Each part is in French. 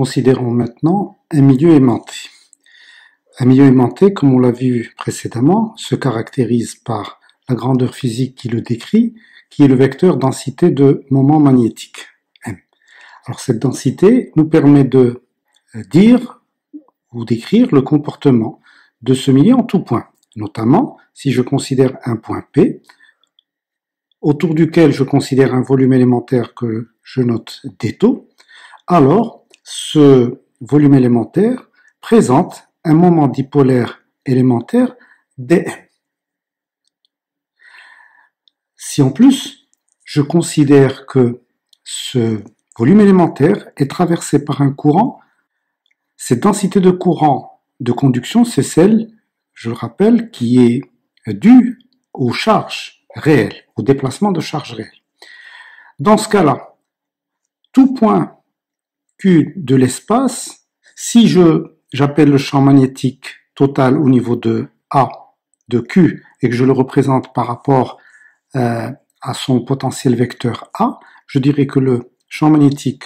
Considérons maintenant un milieu aimanté. Un milieu aimanté, comme on l'a vu précédemment, se caractérise par la grandeur physique qui le décrit, qui est le vecteur densité de moment magnétique, M. Alors cette densité nous permet de dire ou d'écrire le comportement de ce milieu en tout point. Notamment, si je considère un point P, autour duquel je considère un volume élémentaire que je note dτ, alors ce volume élémentaire présente un moment dipolaire élémentaire dm. Si en plus, je considère que ce volume élémentaire est traversé par un courant, cette densité de courant de conduction, c'est celle, je le rappelle, qui est due aux charges réelles, au déplacement de charges réelles. Dans ce cas-là, tout point Q de l'espace, si j'appelle le champ magnétique total au niveau de A, de Q, et que je le représente par rapport à son potentiel vecteur A, je dirais que le champ magnétique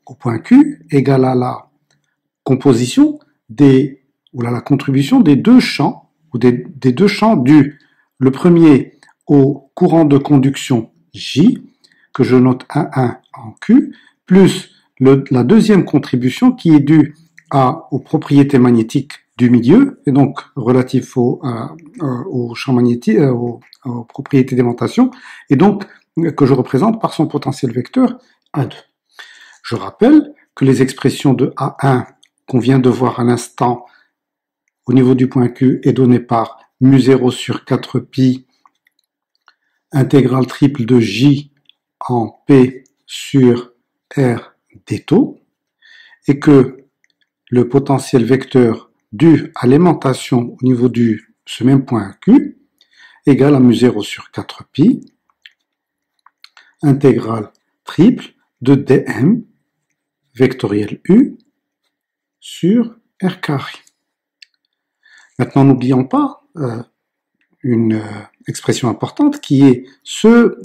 au point Q égale à la composition ou à la contribution des deux champs, ou des deux champs dus. Le premier au courant de conduction J, que je note 1,1 en Q, plus la deuxième contribution qui est due aux propriétés magnétiques du milieu, et donc relatif au champ magnétique, aux propriétés d'aimantation, et donc que je représente par son potentiel vecteur A2. Je rappelle que les expressions de A1 qu'on vient de voir à l'instant au niveau du point Q est donné par mu0 sur 4pi intégrale triple de J en P sur R dτ, et que le potentiel vecteur dû à l'aimantation au niveau de ce même point Q égale à mu0 sur 4pi intégrale triple de dm vectoriel U sur R carré. Maintenant, n'oublions pas une expression importante qui est ce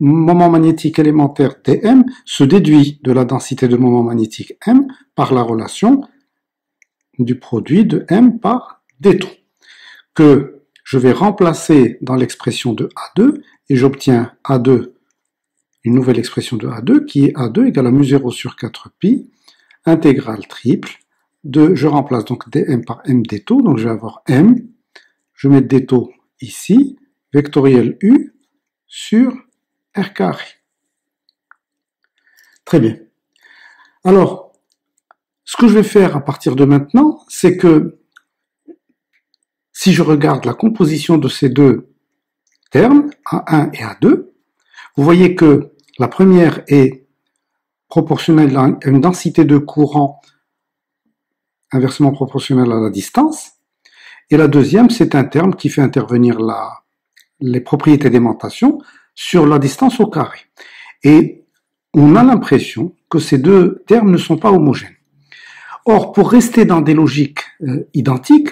moment magnétique élémentaire dm se déduit de la densité de moment magnétique m par la relation du produit de m par dτ, que je vais remplacer dans l'expression de A2, et j'obtiens A2, une nouvelle expression de A2, qui est A2 égale à mu0 sur 4pi, intégrale triple, je remplace donc dm par m dτ, donc je vais avoir m, je mets dτ ici, vectoriel U sur R carré. Très bien. Alors, ce que je vais faire à partir de maintenant, c'est que si je regarde la composition de ces deux termes, A1 et A2, vous voyez que la première est proportionnelle à une densité de courant inversement proportionnelle à la distance, et la deuxième, c'est un terme qui fait intervenir les propriétés d'aimantation sur la distance au carré. Et on a l'impression que ces deux termes ne sont pas homogènes. Or, pour rester dans des logiques identiques,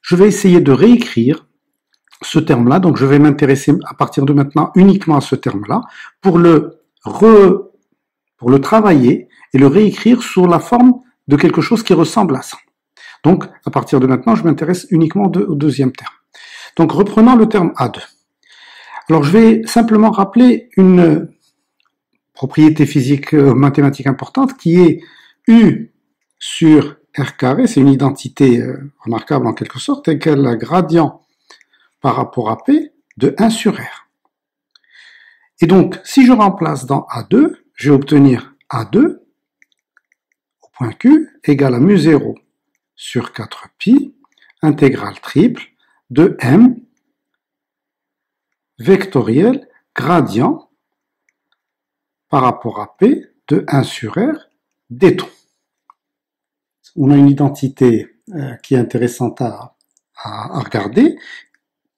je vais essayer de réécrire ce terme-là, donc je vais m'intéresser à partir de maintenant uniquement à ce terme-là, pour le travailler et le réécrire sous la forme de quelque chose qui ressemble à ça. Donc, à partir de maintenant, je m'intéresse uniquement au deuxième terme. Donc, reprenons le terme A2. Alors, je vais simplement rappeler une propriété physique mathématique importante qui est U sur R carré, c'est une identité remarquable en quelque sorte, égale à gradient par rapport à P de 1 sur R. Et donc, si je remplace dans A2, je vais obtenir A2 au point Q égale à mu0 sur 4pi intégrale triple de M vectoriel gradient par rapport à P de 1 sur R dτ. On a une identité qui est intéressante à regarder,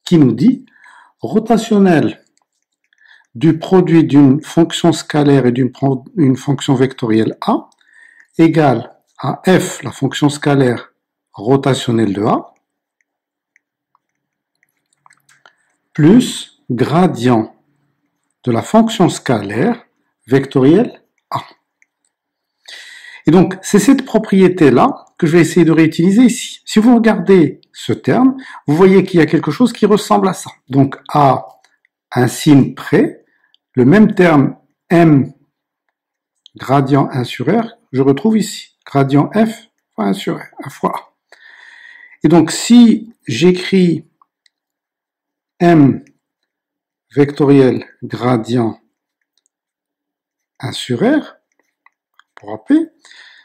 qui nous dit rotationnel du produit d'une fonction scalaire et d'une fonction vectorielle A égale à f, la fonction scalaire rotationnelle de A, plus gradient de la fonction scalaire vectorielle A. Et donc, c'est cette propriété-là que je vais essayer de réutiliser ici. Si vous regardez ce terme, vous voyez qu'il y a quelque chose qui ressemble à ça. Donc, à un signe près, le même terme M gradient 1 sur R, je retrouve ici. Gradient F fois 1 sur R, 1 fois A. Et donc, si j'écris M vectoriel gradient 1 sur R, pour AP,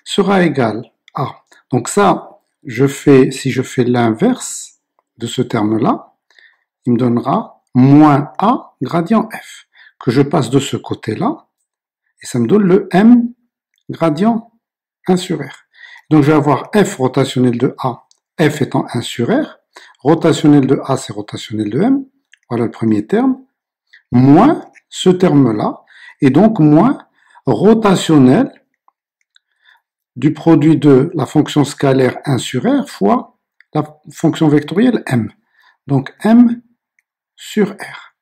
sera égal à. Donc ça, si je fais l'inverse de ce terme-là, il me donnera moins A gradient F, que je passe de ce côté-là, et ça me donne le M gradient 1 sur R. Donc je vais avoir F rotationnel de A, F étant 1 sur R, rotationnel de A c'est rotationnel de M, voilà le premier terme, moins ce terme-là, et donc moins rotationnel du produit de la fonction scalaire 1 sur R fois la fonction vectorielle M. Donc M sur R.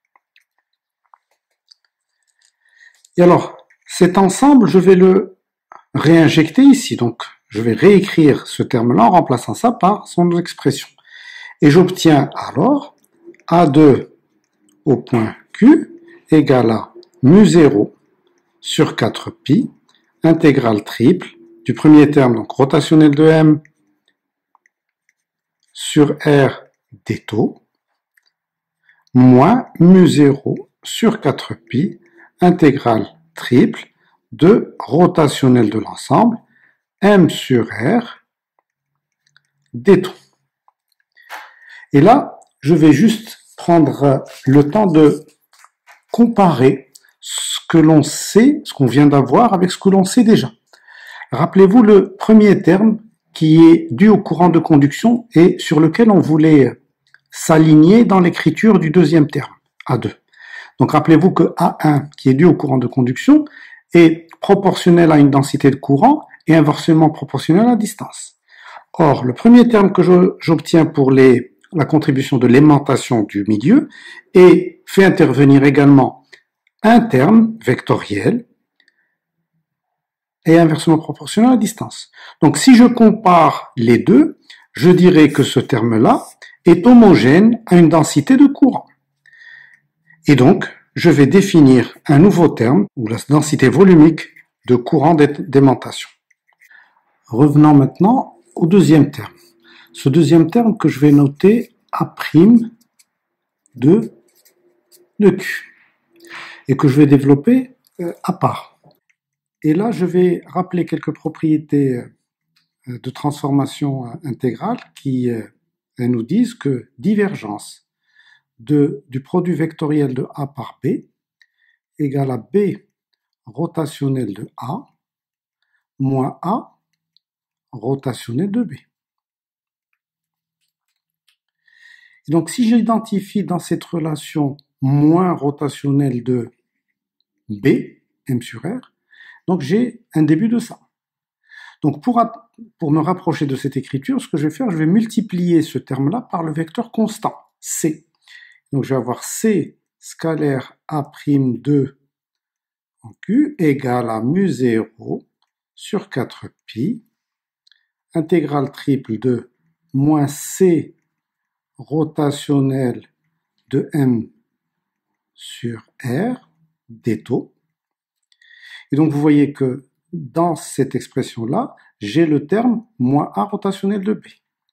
Et alors, cet ensemble, je vais le réinjecter ici. Donc, je vais réécrire ce terme-là en remplaçant ça par son expression. Et j'obtiens alors A2 au point Q égale à mu0 sur 4pi, intégrale triple du premier terme, donc rotationnel de M sur R des taux, moins mu0 sur 4pi, intégrale triple de rotationnel de l'ensemble, M sur R des taux. Et là, je vais juste prendre le temps de comparer ce que l'on sait, ce qu'on vient d'avoir, avec ce que l'on sait déjà. Rappelez-vous le premier terme qui est dû au courant de conduction et sur lequel on voulait s'aligner dans l'écriture du deuxième terme, A2. Donc rappelez-vous que A1, qui est dû au courant de conduction, est proportionnel à une densité de courant et inversement proportionnel à la distance. Or, le premier terme que j'obtiens pour la contribution de l'aimantation du milieu et fait intervenir également un terme vectoriel et inversement proportionnel à la distance. Donc si je compare les deux, je dirais que ce terme-là est homogène à une densité de courant. Et donc, je vais définir un nouveau terme, ou la densité volumique de courant d'aimantation. Revenons maintenant au deuxième terme. Ce deuxième terme que je vais noter A' de Q, et que je vais développer à part. Et là, je vais rappeler quelques propriétés de transformation intégrale qui nous disent que divergence du produit vectoriel de A par B égale à B rotationnel de A moins A rotationnel de B. Et donc, si j'identifie dans cette relation moins rotationnel de B, M sur R, donc j'ai un début de ça. Donc pour me rapprocher de cette écriture, ce que je vais faire, je vais multiplier ce terme-là par le vecteur constant, C. Donc je vais avoir C scalaire A'2 en Q égale à mu0 sur 4pi, intégrale triple de moins C rotationnel de M sur R des taux. Et donc vous voyez que dans cette expression-là, j'ai le terme moins A rotationnel de B,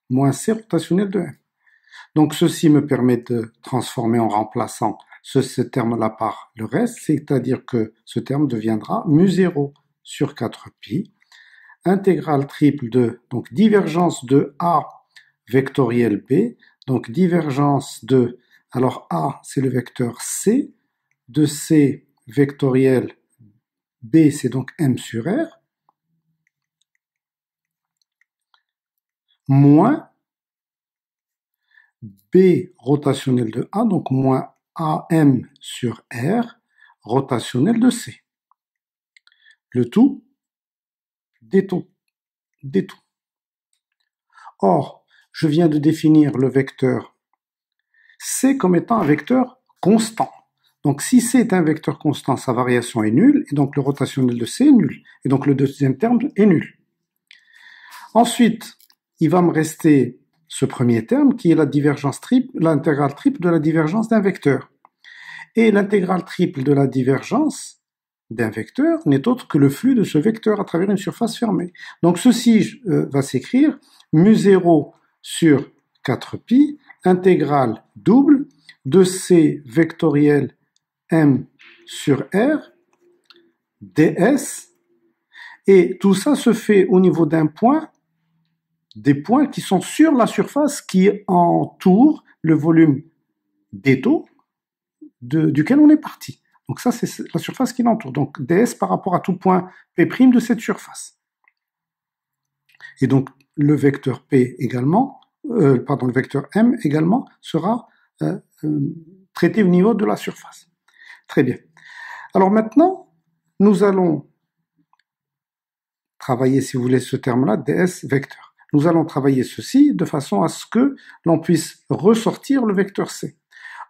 moins C rotationnel de M. Donc ceci me permet de transformer en remplaçant ce terme-là par le reste, c'est-à-dire que ce terme deviendra mu0 sur 4pi, intégrale triple de, donc divergence de A vectoriel B, donc divergence de, alors A c'est le vecteur C, de C vectoriel B c'est donc M sur R, moins B rotationnel de A, donc moins AM sur R rotationnel de C. Le tout des taux. Or, je viens de définir le vecteur C comme étant un vecteur constant. Donc si C est un vecteur constant, sa variation est nulle, et donc le rotationnel de C est nul. Et donc le deuxième terme est nul. Ensuite, il va me rester ce premier terme qui est la divergence triple, l'intégrale triple de la divergence d'un vecteur. Et l'intégrale triple de la divergence d'un vecteur n'est autre que le flux de ce vecteur à travers une surface fermée. Donc ceci va s'écrire mu0 sur 4pi, intégrale double de C vectoriel M sur R, ds, et tout ça se fait au niveau d'un point, des points qui sont sur la surface qui entoure le volume d'étau duquel on est parti. Donc ça, c'est la surface qui l'entoure. Donc ds par rapport à tout point P' de cette surface. Et donc le vecteur P également, le vecteur M également sera traité au niveau de la surface. Très bien. Alors maintenant, nous allons travailler, si vous voulez, ce terme-là, ds vecteur. Nous allons travailler ceci de façon à ce que l'on puisse ressortir le vecteur C.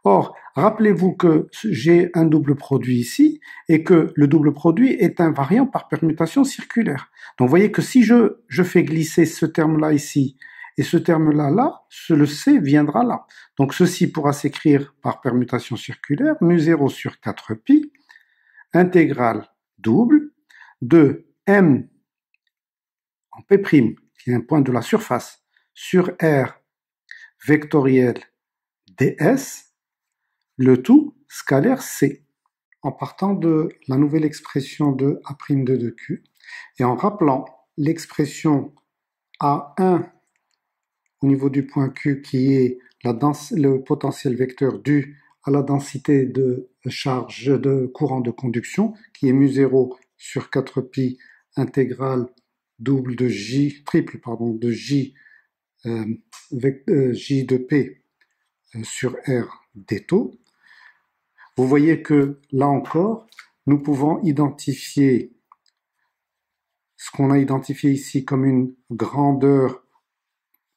Or, rappelez-vous que j'ai un double produit ici et que le double produit est invariant par permutation circulaire. Donc, vous voyez que si je fais glisser ce terme-là ici et ce terme-là là, le C viendra là. Donc, ceci pourra s'écrire par permutation circulaire, mu0 sur 4pi, intégrale double de M en P', qui est un point de la surface, sur R vectoriel ds, le tout scalaire C, en partant de la nouvelle expression de A'2 Q, et en rappelant l'expression A1 au niveau du point Q qui est le potentiel vecteur dû à la densité de charge de courant de conduction, qui est mu0 sur 4pi intégrale double de J, triple, pardon, de J, J de P sur R d'étau. Vous voyez que là encore, nous pouvons identifier ce qu'on a identifié ici comme une grandeur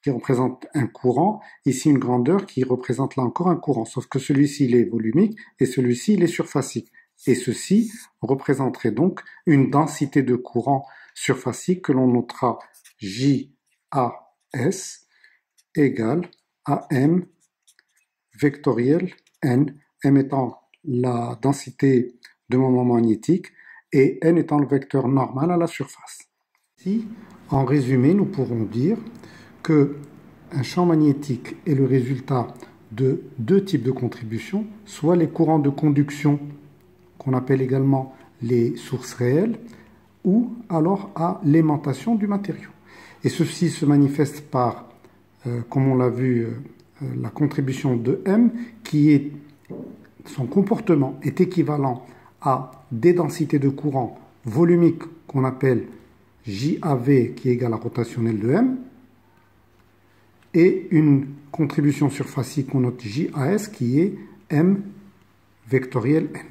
qui représente un courant, ici une grandeur qui représente là encore un courant, sauf que celui-ci il est volumique et celui-ci il est surfacique. Et ceci représenterait donc une densité de courant surfacique que l'on notera JAS égale à M vectoriel N, M étant la densité de moment magnétique et N étant le vecteur normal à la surface. Ici, en résumé, nous pourrons dire que un champ magnétique est le résultat de deux types de contributions, soit les courants de conduction, qu'on appelle également les sources réelles, ou alors à l'aimantation du matériau. Et ceci se manifeste par, comme on l'a vu, la contribution de M, qui est, son comportement est équivalent à des densités de courant volumiques qu'on appelle JAV, qui est égal à rotationnel de M, et une contribution surfacique qu'on note JAS, qui est M vectoriel N.